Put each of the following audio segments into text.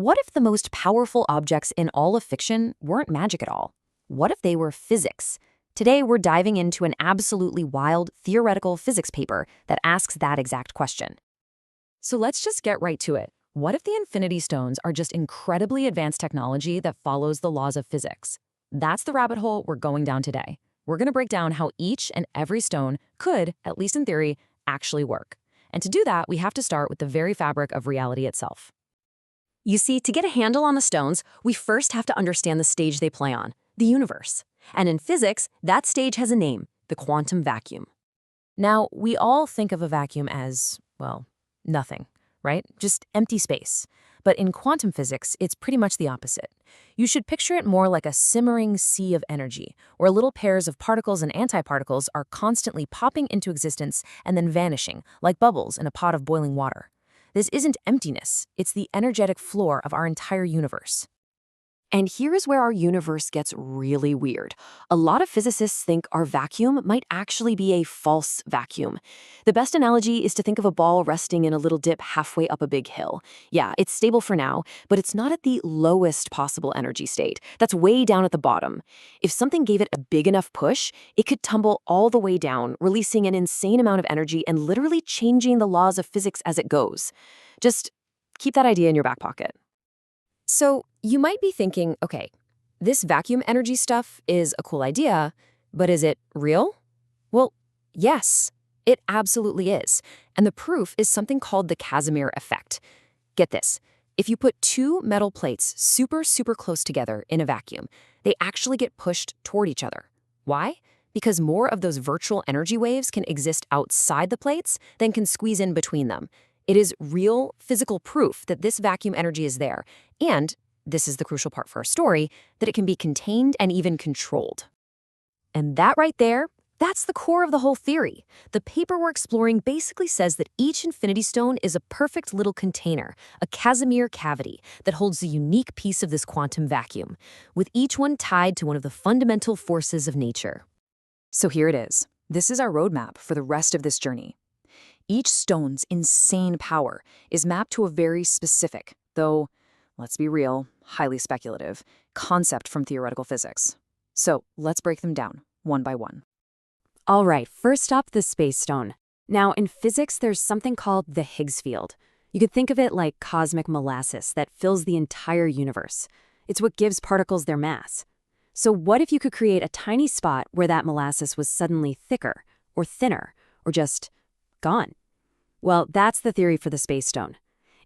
What if the most powerful objects in all of fiction weren't magic at all? What if they were physics? Today, we're diving into an absolutely wild theoretical physics paper that asks that exact question. So let's just get right to it. What if the Infinity Stones are just incredibly advanced technology that follows the laws of physics? That's the rabbit hole we're going down today. We're going to break down how each and every stone could, at least in theory, actually work. And to do that, we have to start with the very fabric of reality itself. You see, to get a handle on the stones, we first have to understand the stage they play on, the universe. And in physics, that stage has a name, the quantum vacuum. Now, we all think of a vacuum as, well, nothing, right? Just empty space. But in quantum physics, it's pretty much the opposite. You should picture it more like a simmering sea of energy, where little pairs of particles and antiparticles are constantly popping into existence and then vanishing, like bubbles in a pot of boiling water. This isn't emptiness, it's the energetic floor of our entire universe. And here is where our universe gets really weird. A lot of physicists think our vacuum might actually be a false vacuum. The best analogy is to think of a ball resting in a little dip halfway up a big hill. Yeah, it's stable for now, but it's not at the lowest possible energy state. That's way down at the bottom. If something gave it a big enough push, it could tumble all the way down, releasing an insane amount of energy and literally changing the laws of physics as it goes. Just keep that idea in your back pocket. So you might be thinking, okay, this vacuum energy stuff is a cool idea, but is it real? Well, yes, it absolutely is. And the proof is something called the Casimir effect. Get this. If you put two metal plates super close together in a vacuum, they actually get pushed toward each other. Why? Because more of those virtual energy waves can exist outside the plates than can squeeze in between them. It is real physical proof that this vacuum energy is there, and, this is the crucial part for our story, that it can be contained and even controlled. And that right there, that's the core of the whole theory. The paper we're exploring basically says that each infinity stone is a perfect little container, a Casimir cavity, that holds a unique piece of this quantum vacuum, with each one tied to one of the fundamental forces of nature. So here it is. This is our roadmap for the rest of this journey. Each stone's insane power is mapped to a very specific, though, let's be real, highly speculative, concept from theoretical physics. So let's break them down, one by one. All right, first up, the space stone. Now, in physics, there's something called the Higgs field. You could think of it like cosmic molasses that fills the entire universe. It's what gives particles their mass. So what if you could create a tiny spot where that molasses was suddenly thicker, or thinner, or just gone? Well, that's the theory for the space stone.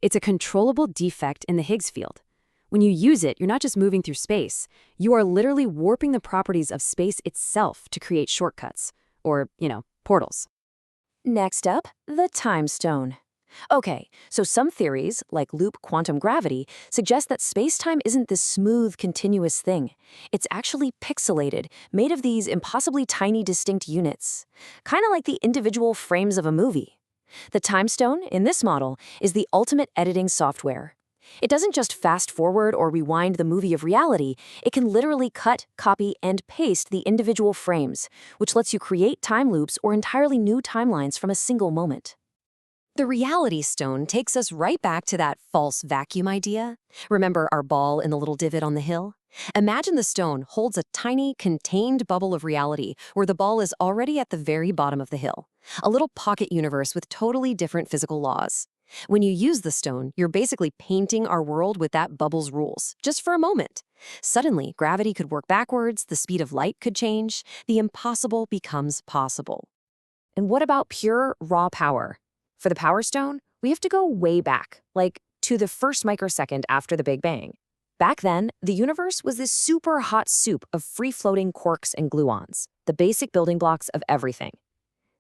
It's a controllable defect in the Higgs field. When you use it, you're not just moving through space. You are literally warping the properties of space itself to create shortcuts, or, portals. Next up, the time stone. Okay, so some theories, like loop quantum gravity, suggest that space-time isn't this smooth, continuous thing. It's actually pixelated, made of these impossibly tiny, distinct units. Kind of like the individual frames of a movie. The time stone, in this model, is the ultimate editing software. It doesn't just fast-forward or rewind the movie of reality, it can literally cut, copy, and paste the individual frames, which lets you create time loops or entirely new timelines from a single moment. The reality stone takes us right back to that false vacuum idea. Remember our ball in the little divot on the hill? Imagine the stone holds a tiny, contained bubble of reality where the ball is already at the very bottom of the hill. A little pocket universe with totally different physical laws. When you use the stone, you're basically painting our world with that bubble's rules, just for a moment. Suddenly, gravity could work backwards, the speed of light could change, the impossible becomes possible. And what about pure, raw power? For the Power Stone, we have to go way back, like to the first microsecond after the Big Bang. Back then, the universe was this super hot soup of free-floating quarks and gluons, the basic building blocks of everything.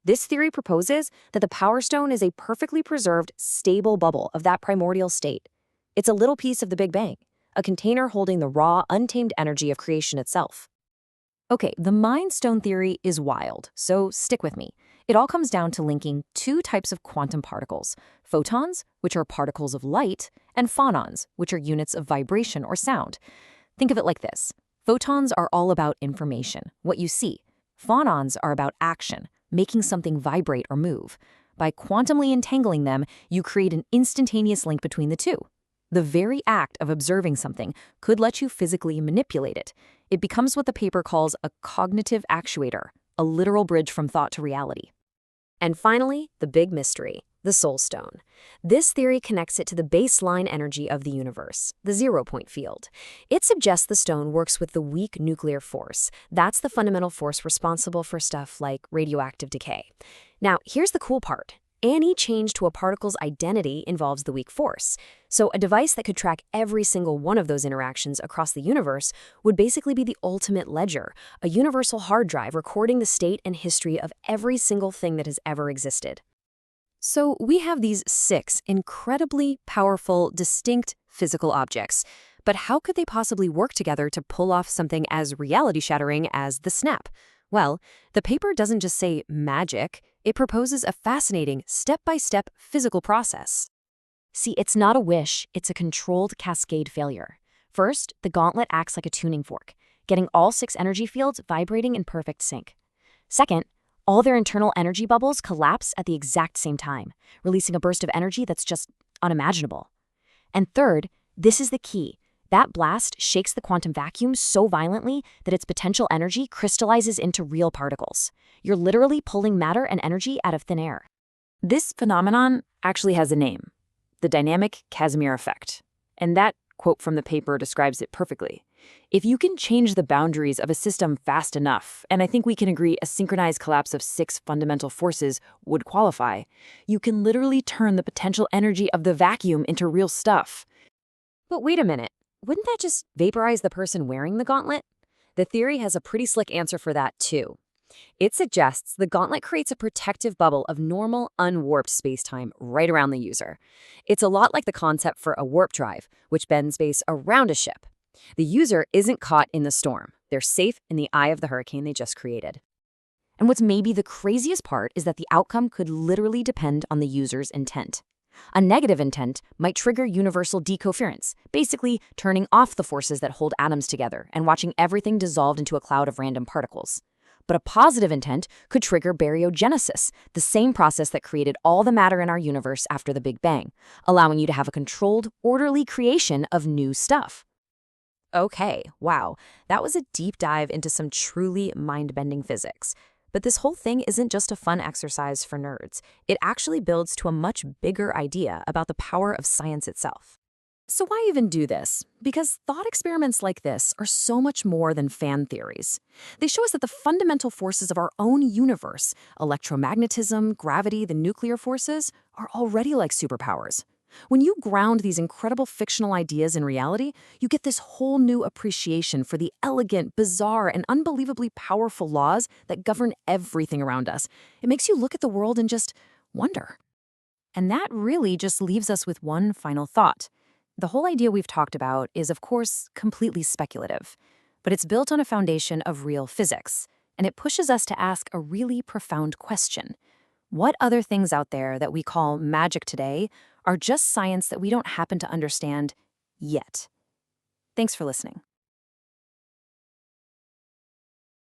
This theory proposes that the Power Stone is a perfectly preserved, stable bubble of that primordial state. It's a little piece of the Big Bang, a container holding the raw, untamed energy of creation itself. Okay, the Mind Stone theory is wild, so stick with me. It all comes down to linking two types of quantum particles, photons, which are particles of light, and phonons, which are units of vibration or sound. Think of it like this. Photons are all about information, what you see. Phonons are about action, making something vibrate or move. By quantumly entangling them, you create an instantaneous link between the two. The very act of observing something could let you physically manipulate it. It becomes what the paper calls a cognitive actuator, a literal bridge from thought to reality. And finally, the big mystery, the soul stone. This theory connects it to the baseline energy of the universe, the zero-point field. It suggests the stone works with the weak nuclear force. That's the fundamental force responsible for stuff like radioactive decay. Now, here's the cool part. Any change to a particle's identity involves the weak force. So a device that could track every single one of those interactions across the universe would basically be the ultimate ledger, a universal hard drive recording the state and history of every single thing that has ever existed. So we have these 6 incredibly powerful, distinct physical objects. But how could they possibly work together to pull off something as reality-shattering as the snap? Well, the paper doesn't just say magic, it proposes a fascinating, step-by-step physical process. See, it's not a wish, it's a controlled cascade failure. First, the gauntlet acts like a tuning fork, getting all 6 energy fields vibrating in perfect sync. Second, all their internal energy bubbles collapse at the exact same time, releasing a burst of energy that's just unimaginable. And third, this is the key. That blast shakes the quantum vacuum so violently that its potential energy crystallizes into real particles. You're literally pulling matter and energy out of thin air. This phenomenon actually has a name, the dynamic Casimir effect. And that quote from the paper describes it perfectly. If you can change the boundaries of a system fast enough, and I think we can agree a synchronized collapse of 6 fundamental forces would qualify, you can literally turn the potential energy of the vacuum into real stuff. But wait a minute. Wouldn't that just vaporize the person wearing the gauntlet? The theory has a pretty slick answer for that, too. It suggests the gauntlet creates a protective bubble of normal, unwarped spacetime right around the user. It's a lot like the concept for a warp drive, which bends space around a ship. The user isn't caught in the storm. They're safe in the eye of the hurricane they just created. And what's maybe the craziest part is that the outcome could literally depend on the user's intent. A negative intent might trigger universal decoherence, basically turning off the forces that hold atoms together and watching everything dissolved into a cloud of random particles. But a positive intent could trigger baryogenesis, the same process that created all the matter in our universe after the Big Bang, allowing you to have a controlled, orderly creation of new stuff. Okay, wow, that was a deep dive into some truly mind-bending physics. But this whole thing isn't just a fun exercise for nerds. It actually builds to a much bigger idea about the power of science itself. So why even do this? Because thought experiments like this are so much more than fan theories. They show us that the fundamental forces of our own universe, electromagnetism, gravity, the nuclear forces, are already like superpowers. When you ground these incredible fictional ideas in reality, you get this whole new appreciation for the elegant, bizarre, and unbelievably powerful laws that govern everything around us. It makes you look at the world and just wonder. And that really just leaves us with one final thought. The whole idea we've talked about is, of course, completely speculative, but it's built on a foundation of real physics, and it pushes us to ask a really profound question. What other things out there that we call magic today are just science that we don't happen to understand yet? Thanks for listening.